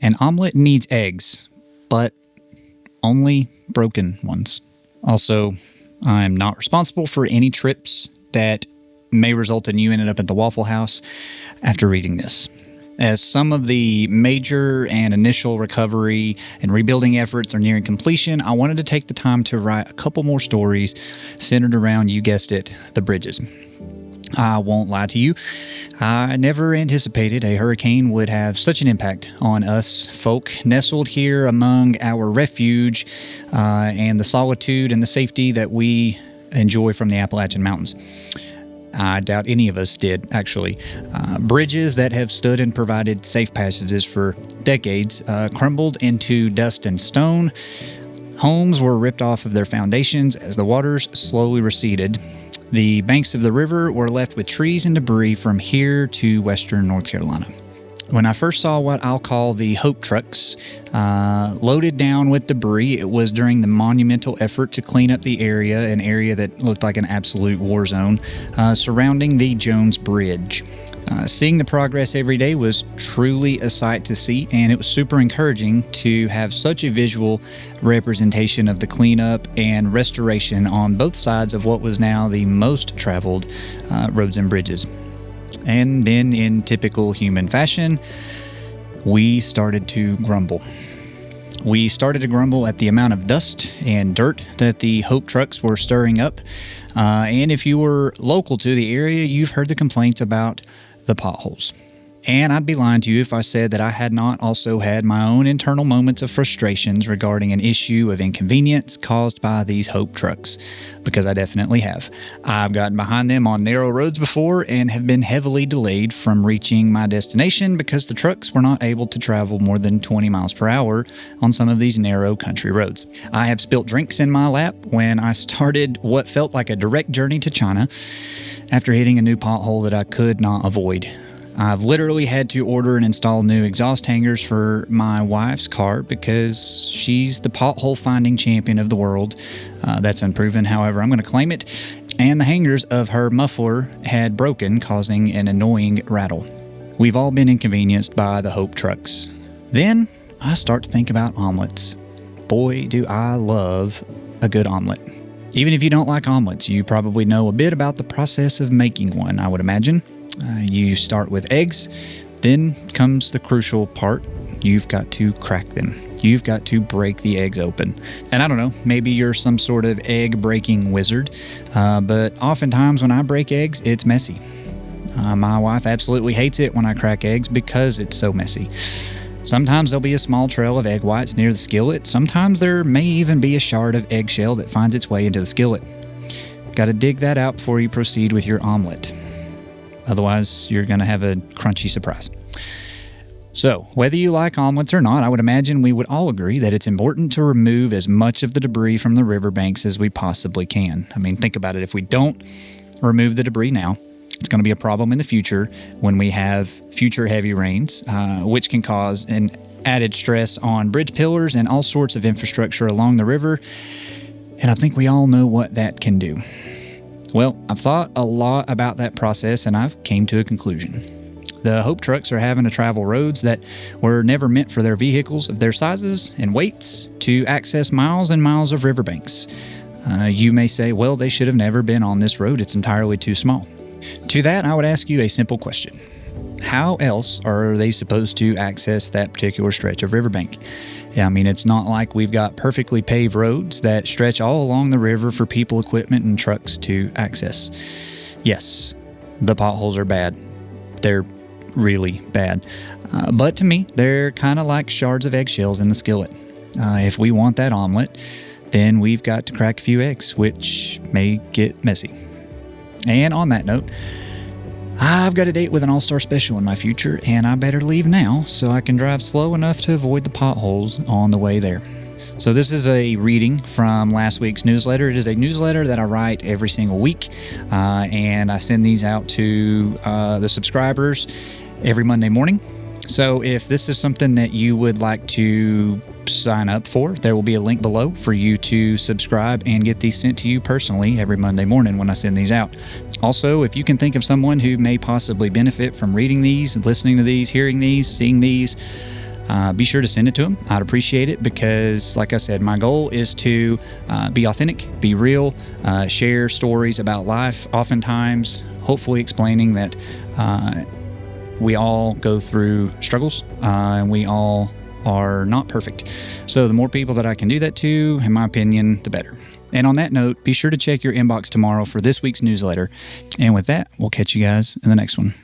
An omelet needs eggs, but only broken ones. Also, I'm not responsible for any trips that may result in you ending up at the Waffle House after reading this. As some of the major and initial recovery and rebuilding efforts are nearing completion, I wanted to take the time to write a couple more stories centered around, you guessed it, the bridges. I won't lie to you, I never anticipated a hurricane would have such an impact on us folk nestled here among our refuge and the solitude and the safety that we enjoy from the Appalachian Mountains. I doubt any of us did, actually. Bridges that have stood and provided safe passages for decades crumbled into dust and stone. Homes were ripped off of their foundations as the waters slowly receded. The banks of the river were left with trees and debris from here to western North Carolina. When I first saw what I'll call the Hope trucks loaded down with debris, it was during the monumental effort to clean up the area, an area that looked like an absolute war zone, surrounding the Jones Bridge. Seeing the progress every day was truly a sight to see, and it was super encouraging to have such a visual representation of the cleanup and restoration on both sides of what was now the most traveled roads and bridges. And then, in typical human fashion, we started to grumble. We started to grumble at the amount of dust and dirt that the Hope trucks were stirring up. And if you were local to the area, you've heard the complaints about the potholes. And I'd be lying to you if I said that I had not also had my own internal moments of frustrations regarding an issue of inconvenience caused by these Hope trucks, because I definitely have. I've gotten behind them on narrow roads before and have been heavily delayed from reaching my destination because the trucks were not able to travel more than 20 miles per hour on some of these narrow country roads. I have spilt drinks in my lap when I started what felt like a direct journey to China after hitting a new pothole that I could not avoid. I've literally had to order and install new exhaust hangers for my wife's car because she's the pothole finding champion of the world. That's been proven, however, I'm going to claim it. And the hangers of her muffler had broken, causing an annoying rattle. We've all been inconvenienced by the Hope trucks. Then I start to think about omelets. Boy, do I love a good omelet. Even if you don't like omelets, you probably know a bit about the process of making one, I would imagine. You start with eggs, then comes the crucial part. You've got to crack them. You've got to break the eggs open. And I don't know, maybe you're some sort of egg-breaking wizard, but oftentimes when I break eggs, it's messy. My wife absolutely hates it when I crack eggs because it's so messy. Sometimes there'll be a small trail of egg whites near the skillet. Sometimes there may even be a shard of eggshell that finds its way into the skillet. Got to dig that out before you proceed with your omelet. Otherwise, you're going to have a crunchy surprise. So, whether you like omelets or not, I would imagine we would all agree that it's important to remove as much of the debris from the riverbanks as we possibly can. I mean, think about it. If we don't remove the debris now, it's going to be a problem in the future when we have future heavy rains, which can cause an added stress on bridge pillars and all sorts of infrastructure along the river. And I think we all know what that can do. Well, I've thought a lot about that process, and I've came to a conclusion. The Hope trucks are having to travel roads that were never meant for their vehicles of their sizes and weights to access miles and miles of riverbanks. You may say, well, they should have never been on this road. It's entirely too small. To that, I would ask you a simple question. How else are they supposed to access that particular stretch of riverbank? I mean, it's not like we've got perfectly paved roads that stretch all along the river for people, equipment, and trucks to access. Yes, the potholes are bad. They're really bad. But to me, they're kind of like shards of eggshells in the skillet. If we want that omelet, then we've got to crack a few eggs, which may get messy. And on that note, I've got a date with an all-star special in my future, and I better leave now so I can drive slow enough to avoid the potholes on the way there. So this is a reading from last week's newsletter. It is a newsletter that I write every single week, and I send these out to the subscribers every Monday morning. So if this is something that you would like to sign up for, there will be a link below for you to subscribe and get these sent to you personally every Monday morning when I send these out. Also, if you can think of someone who may possibly benefit from reading these, listening to these, hearing these, seeing these, be sure to send it to them. I'd appreciate it because, like I said, my goal is to be authentic, be real, share stories about life, oftentimes hopefully explaining that we all go through struggles and we all are not perfect. So the more people that I can do that to, in my opinion, the better. And on that note, be sure to check your inbox tomorrow for this week's newsletter. And with that, we'll catch you guys in the next one.